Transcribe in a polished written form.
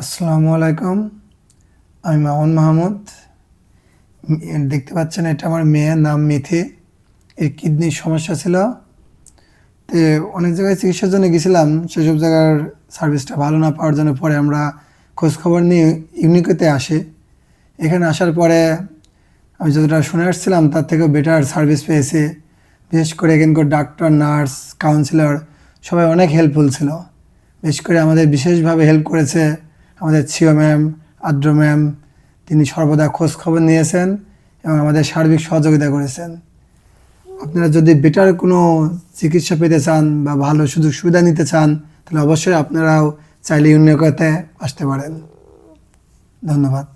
আসসালামু আলাইকুম। আমি মামুন মাহমুদ। দেখতে পাচ্ছেন এটা আমার মেয়ের নাম মিথি। এর কিডনির সমস্যা ছিল। তো অনেক জায়গায় চিকিৎসার জন্য গেছিলাম, সেসব জায়গার সার্ভিসটা ভালো না পাওয়ার জন্য পরে আমরা খোঁজখবর নিয়ে ইউনিকোতে আসি। এখানে আসার পরে আমি যতটা শুনে আসছিলাম তার থেকেও বেটার সার্ভিস পেয়েছি। বিশেষ করে এখানকার ডাক্তার, নার্স, কাউন্সিলর সবাই অনেক হেল্পফুল ছিল। বিশেষ করে আমাদের বিশেষভাবে হেল্প করেছে আমাদের ছিও ম্যাম, আদ্র ম্যাম। তিনি সর্বদা খোঁজ খবর নিয়েছেন এবং আমাদের সার্বিক সহযোগিতা করেছেন। আপনারা যদি বেটার কোনো চিকিৎসা পেতে চান বা ভালো সুযোগ সুবিধা নিতে চান, তাহলে অবশ্যই আপনারাও চাইলে ইউনিকোতে আসতে পারেন। ধন্যবাদ।